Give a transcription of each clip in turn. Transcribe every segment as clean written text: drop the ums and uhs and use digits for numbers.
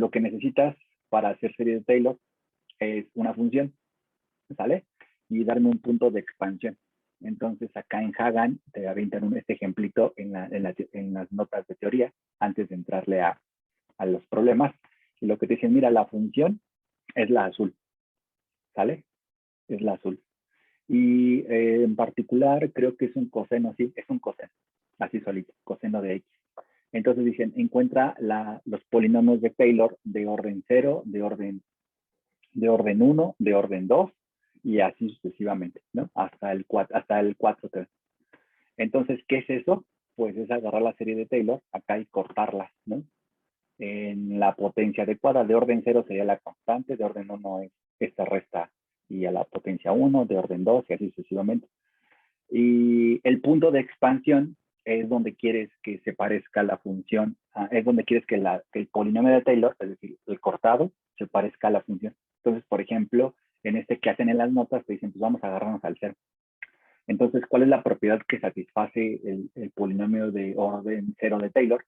lo que necesitas para hacer serie de Taylor es una función, ¿sale? Y darme un punto de expansión. Entonces, acá en Hagan te avientan este ejemplito en las notas de teoría antes de entrarle a los problemas. Y lo que te dicen, mira, la función es la azul, ¿sale? Es la azul. Y en particular creo que es un coseno, sí, es un coseno, así solito, coseno de X. Entonces dicen, encuentra los polinomios de Taylor de orden 0, de orden 1, de orden 2 y así sucesivamente, ¿no? Hasta el 4. Entonces, ¿qué es eso? Pues es agarrar la serie de Taylor acá y cortarla, ¿no? En la potencia adecuada, de orden 0 sería la constante, de orden 1 es esta resta y a la potencia 1, de orden 2 y así sucesivamente. Y el punto de expansión es donde quieres que se parezca la función, es donde quieres que el polinomio de Taylor, es decir, el cortado, se parezca a la función. Entonces, por ejemplo, en este que hacen en las notas, te dicen, pues vamos a agarrarnos al 0. Entonces, ¿cuál es la propiedad que satisface el polinomio de orden 0 de Taylor?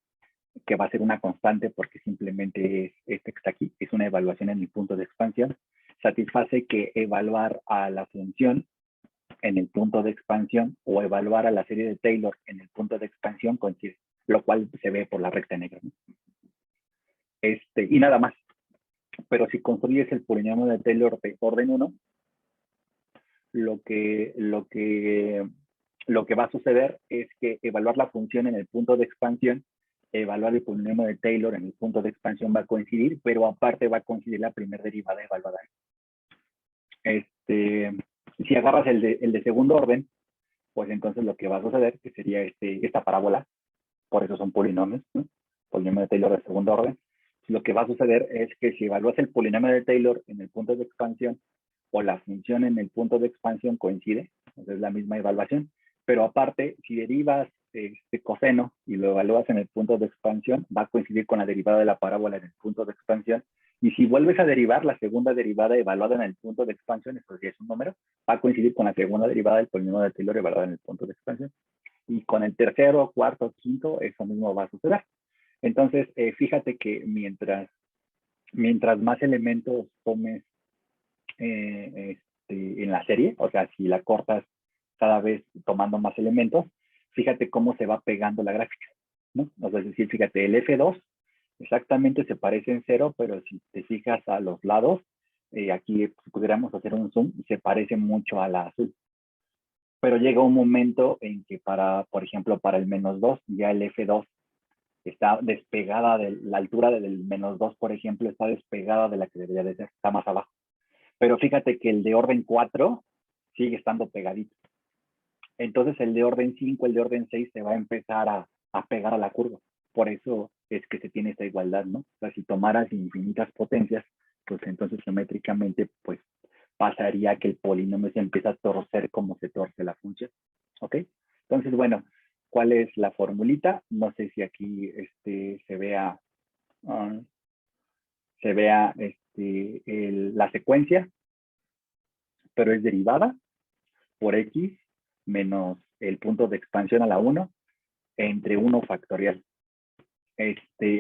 Que va a ser una constante porque simplemente es este que está aquí, es una evaluación en el punto de expansión. Satisface que evaluar a la función en el punto de expansión o evaluar a la serie de Taylor en el punto de expansión coincide, lo cual se ve por la recta negra, ¿no? Y nada más. Pero si construyes el polinomio de Taylor de orden 1, lo que va a suceder es que evaluar la función en el punto de expansión, evaluar el polinomio de Taylor en el punto de expansión va a coincidir, pero aparte va a coincidir la primera derivada evaluada. Si agarras el de segundo orden, pues entonces lo que va a suceder que sería esta parábola, por eso son polinomios, ¿no? Polinomio de Taylor de segundo orden. Lo que va a suceder es que si evalúas el polinomio de Taylor en el punto de expansión o la función en el punto de expansión coincide, entonces es la misma evaluación, pero aparte, si derivas este coseno y lo evalúas en el punto de expansión, va a coincidir con la derivada de la parábola en el punto de expansión, y si vuelves a derivar la segunda derivada evaluada en el punto de expansión, esto sí es un número, va a coincidir con la segunda derivada del polinomio de Taylor evaluada en el punto de expansión. Y con el tercero, cuarto, quinto, eso mismo va a suceder. Entonces, fíjate que mientras más elementos tomes en la serie, o sea, si la cortas cada vez tomando más elementos, fíjate cómo se va pegando la gráfica, ¿no? O sea, es decir, fíjate, el F2 exactamente se parece en 0, pero si te fijas a los lados, aquí si pudiéramos hacer un zoom, se parece mucho a la azul. Pero llega un momento en que por ejemplo, para el -2, ya el F2 está despegada de la altura del -2, por ejemplo, está despegada de la que debería de ser, está más abajo. Pero fíjate que el de orden 4 sigue estando pegadito. Entonces el de orden 5, el de orden 6 se va a empezar a pegar a la curva. Por eso es que se tiene esta igualdad, ¿no? O sea, si tomaras infinitas potencias, pues entonces geométricamente, pues pasaría que el polinomio se empieza a torcer como se torce la función. ¿Ok? Entonces, bueno, ¿cuál es la formulita? No sé si aquí se vea la secuencia, pero es derivada por X menos el punto de expansión a la 1 entre 1 factorial.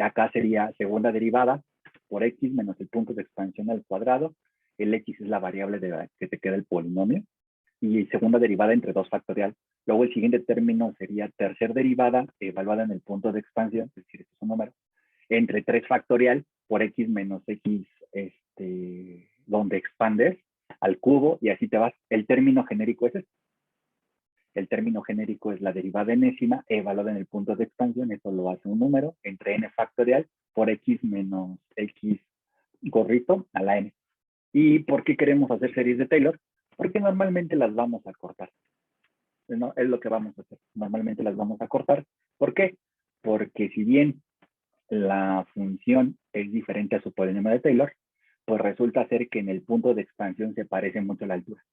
Acá sería segunda derivada por X menos el punto de expansión al cuadrado. El X es la variable de la que te queda el polinomio. Y segunda derivada entre 2 factorial. Luego el siguiente término sería tercera derivada evaluada en el punto de expansión, es decir, este es un número, entre 3 factorial por X menos X, donde expandes al cubo y así te vas. El término genérico es este. El término genérico es la derivada enésima evaluada en el punto de expansión, eso lo hace un número, entre n factorial por X menos X gorrito a la n. ¿Y por qué queremos hacer series de Taylor? Porque normalmente las vamos a cortar. ¿No? Es lo que vamos a hacer. Normalmente las vamos a cortar. ¿Por qué? Porque si bien la función es diferente a su polinomio de Taylor, pues resulta ser que en el punto de expansión se parece mucho la altura.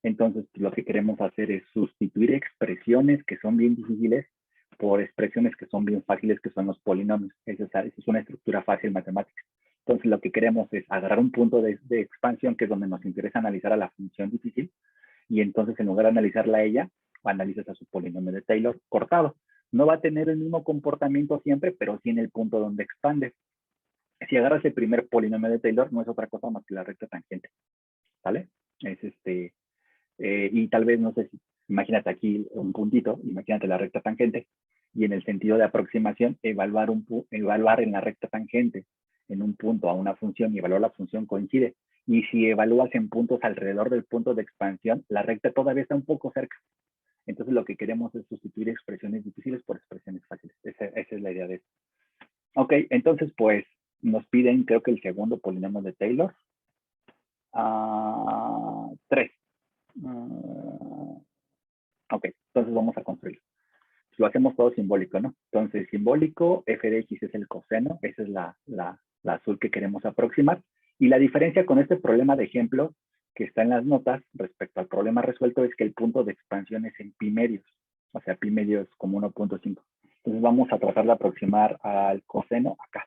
Entonces, lo que queremos hacer es sustituir expresiones que son bien difíciles por expresiones que son bien fáciles, que son los polinomios. Esa es una estructura fácil matemática. Entonces, lo que queremos es agarrar un punto de expansión, que es donde nos interesa analizar a la función difícil, y entonces, en lugar de analizarla a ella, analizas a su polinomio de Taylor cortado. No va a tener el mismo comportamiento siempre, pero sí en el punto donde expande. Si agarras el primer polinomio de Taylor, no es otra cosa más que la recta tangente, ¿vale? Es y tal vez, no sé si, imagínate aquí un puntito, imagínate la recta tangente, y en el sentido de aproximación, evaluar en la recta tangente en un punto a una función y evaluar la función coincide. Y si evalúas en puntos alrededor del punto de expansión, la recta todavía está un poco cerca. Entonces lo que queremos es sustituir expresiones difíciles por expresiones fáciles. Esa es la idea de esto. Ok, entonces pues nos piden, creo que el segundo polinomio de Taylor. 3. Ok, entonces vamos a construirlo. Lo hacemos todo simbólico, ¿no? Entonces, simbólico, f de x es el coseno, esa es la azul que queremos aproximar. Y la diferencia con este problema de ejemplo que está en las notas respecto al problema resuelto es que el punto de expansión es en pi medios, o sea, pi medios como 1.5. Entonces vamos a tratar de aproximar al coseno acá.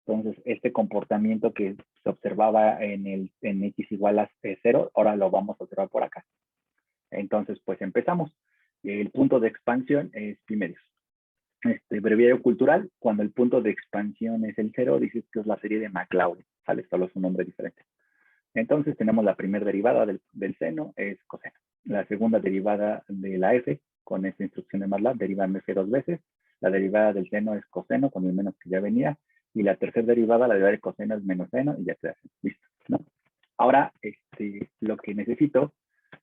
Entonces, este comportamiento que se observaba en x igual a 0, ahora lo vamos a observar por acá. Entonces, pues empezamos. El punto de expansión es pi medios. Breviario cultural, cuando el punto de expansión es el 0, dices que es la serie de Maclaurin, ¿sale? Solo es un nombre diferente. Entonces tenemos la primera derivada del seno, es coseno. La segunda derivada de la f, con esta instrucción de MATLAB, deriva en f 2 veces. La derivada del seno es coseno, con el menos que ya venía. Y la tercera derivada, la derivada de coseno es menos seno, y ya se hace. Listo, ¿no? Ahora, lo que necesito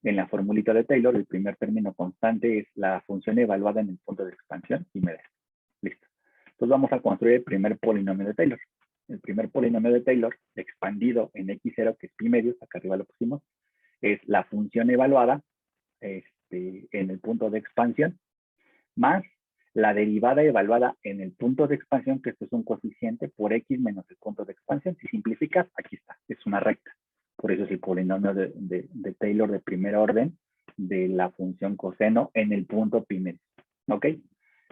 en la formulita de Taylor, el primer término constante es la función evaluada en el punto de expansión y me da. Listo. Entonces vamos a construir el primer polinomio de Taylor. El primer polinomio de Taylor, expandido en x0, que es pi medios, acá arriba lo pusimos, es la función evaluada en el punto de expansión, más la derivada evaluada en el punto de expansión, que esto es un coeficiente por x menos el punto de expansión. Si simplificas, aquí está, es una recta. Por eso es el polinomio de Taylor de primer orden de la función coseno en el punto pi medios. ¿Ok?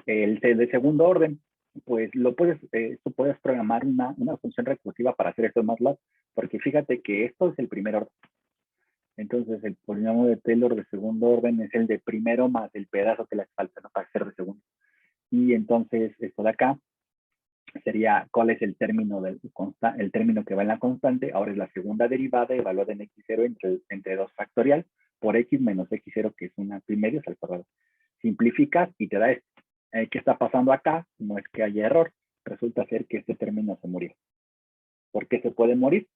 El de segundo orden, pues tú puedes programar una función recursiva para hacer esto en MATLAB, porque fíjate que esto es el primer orden. Entonces, el polinomio de Taylor de segundo orden es el de primero más el pedazo que le falta, ¿no? Para ser de segundo. Y entonces, esto de acá sería cuál es el término que va en la constante. Ahora es la segunda derivada evaluada en x0 entre 2 factorial por x menos x0, que es una pi medios al cuadrado. Simplificas y te da esto. ¿Qué está pasando acá? No es que haya error. Resulta ser que este término se murió. ¿Por qué se puede morir?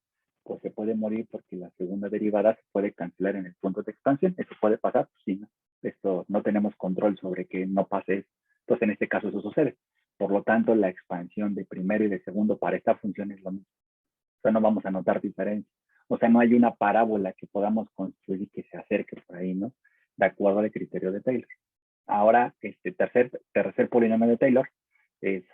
Pues se puede morir porque la segunda derivada se puede cancelar en el punto de expansión. ¿Eso puede pasar? Sí, no. Esto no tenemos control sobre que no pase eso. Entonces, en este caso, eso sucede. Por lo tanto, la expansión de primero y de segundo para esta función es lo mismo. O sea, no vamos a notar diferencia. O sea, no hay una parábola que podamos construir que se acerque por ahí, ¿no? De acuerdo al criterio de Taylor. Ahora, tercer polinomio de Taylor es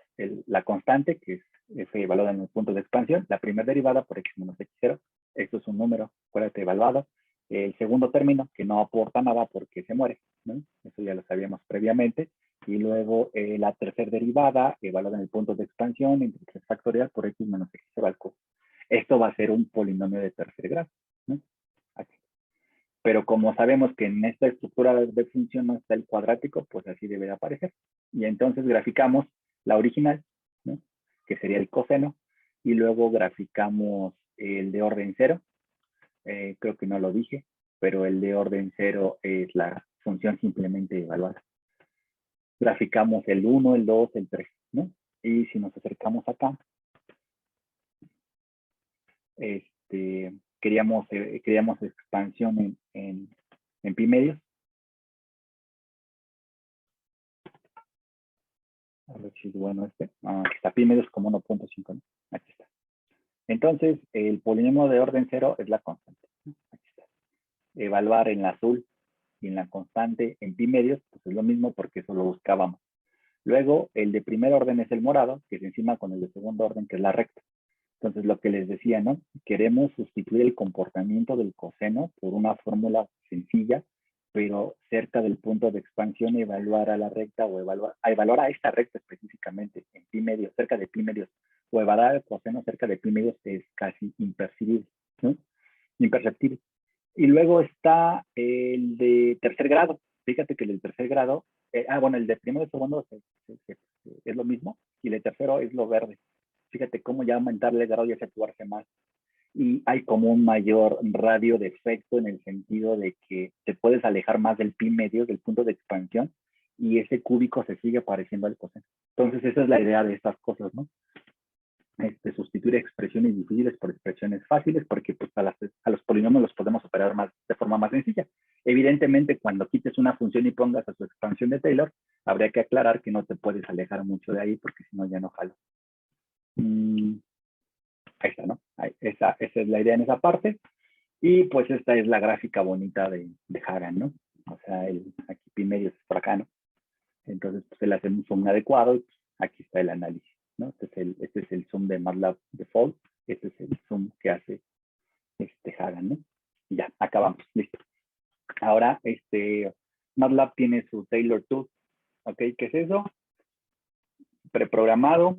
la constante, que es f evaluada en el punto de expansión, la primera derivada por x menos x0, esto es un número, acuérdate, evaluado. El segundo término, que no aporta nada porque se muere, ¿no? Eso ya lo sabíamos previamente. Y luego la tercera derivada, evaluada en el punto de expansión, entre 3 factorial por x menos x0 al cubo. Esto va a ser un polinomio de tercer grado, ¿no? Aquí. Pero como sabemos que en esta estructura de función no está el cuadrático, pues así debe de aparecer. Y entonces graficamos la original, ¿no? Que sería el coseno, y luego graficamos el de orden 0. Creo que no lo dije, pero el de orden 0 es la función simplemente evaluada. Graficamos el 1, el 2, el 3, ¿no? Y si nos acercamos acá, queríamos expansión en pi medios. A ver si es bueno este. Aquí está, pi medios como 1.5, ¿no? Aquí está. Entonces, el polinomio de orden 0 es la constante, ¿no? Aquí está. Evaluar en la azul y en la constante en pi medios, pues es lo mismo porque eso lo buscábamos. Luego, el de primer orden es el morado, que es encima con el de segundo orden, que es la recta. Entonces, lo que les decía, ¿no? Queremos sustituir el comportamiento del coseno por una fórmula sencilla, pero cerca del punto de expansión evaluar a la recta o evaluar a esta recta específicamente en pi medios, cerca de pi medios, o evaluar el coseno cerca de pi medios es casi imperceptible, ¿no? Imperceptible. Y luego está el de tercer grado. Fíjate que el del tercer grado, bueno, el de primero y segundo es lo mismo, y el de tercero es lo verde. fíjate cómo ya aumentarle el grado y efectuarse más. Y hay como un mayor radio de efecto en el sentido de que te puedes alejar más del pi medio, del punto de expansión, y ese cúbico se sigue pareciendo al coseno. Entonces esa es la idea de estas cosas, ¿no? Sustituir expresiones difíciles por expresiones fáciles, porque pues, a los polinomios los podemos operar más, de forma más sencilla. Evidentemente, cuando quites una función y pongas a su expansión de Taylor, habría que aclarar que no te puedes alejar mucho de ahí, porque si no ya no jalo. Ahí está, ¿no? Esa es la idea en esa parte. Y pues esta es la gráfica bonita de Hagan, ¿no? O sea, aquí pi medio es por acá, ¿no? Entonces, pues le hacemos un zoom adecuado y pues, aquí está el análisis, ¿no? Este es el zoom de MATLAB default, este es el zoom que hace Hagan, ¿no? Y ya, acabamos, listo. Ahora, MATLAB tiene su Taylor Tooth, ¿ok? ¿Qué es eso? Preprogramado,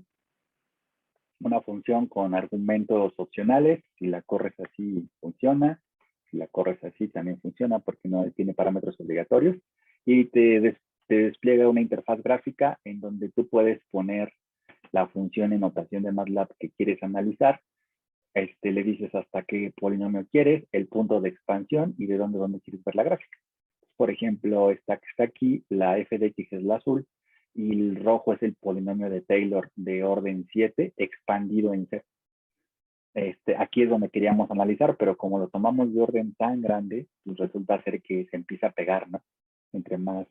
una función con argumentos opcionales, si la corres así funciona, si la corres así también funciona porque no tiene parámetros obligatorios, y te despliega una interfaz gráfica en donde tú puedes poner la función en notación de MATLAB que quieres analizar, le dices hasta qué polinomio quieres, el punto de expansión y de dónde quieres ver la gráfica. Por ejemplo, esta que está aquí, la f de x es la azul, y el rojo es el polinomio de Taylor de orden 7 expandido en C. Aquí es donde queríamos analizar, pero como lo tomamos de orden tan grande, pues resulta ser que se empieza a pegar, ¿no? Entre más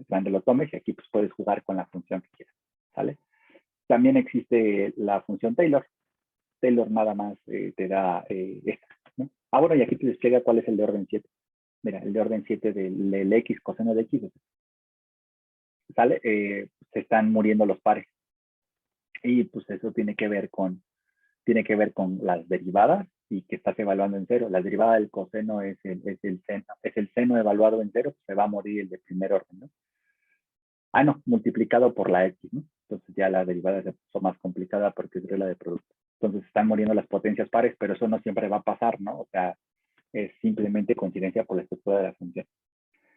grande lo tomes, y aquí pues puedes jugar con la función que quieras, ¿sale? También existe la función Taylor. Taylor nada más te da esta, ¿no? Bueno, y aquí te despliega cuál es el de orden 7. Mira, el de orden 7 del x coseno de x, ¿sale? Se están muriendo los pares. Y pues eso tiene que ver con las derivadas y que estás evaluando en cero. La derivada del coseno es el seno evaluado en cero, pues se va a morir el de primer orden, ¿no? No, multiplicado por la x, ¿no? Entonces ya la derivada se puso más complicada porque es regla de producto. Entonces están muriendo las potencias pares, pero eso no siempre va a pasar, ¿no? O sea, es simplemente coincidencia por la estructura de la función.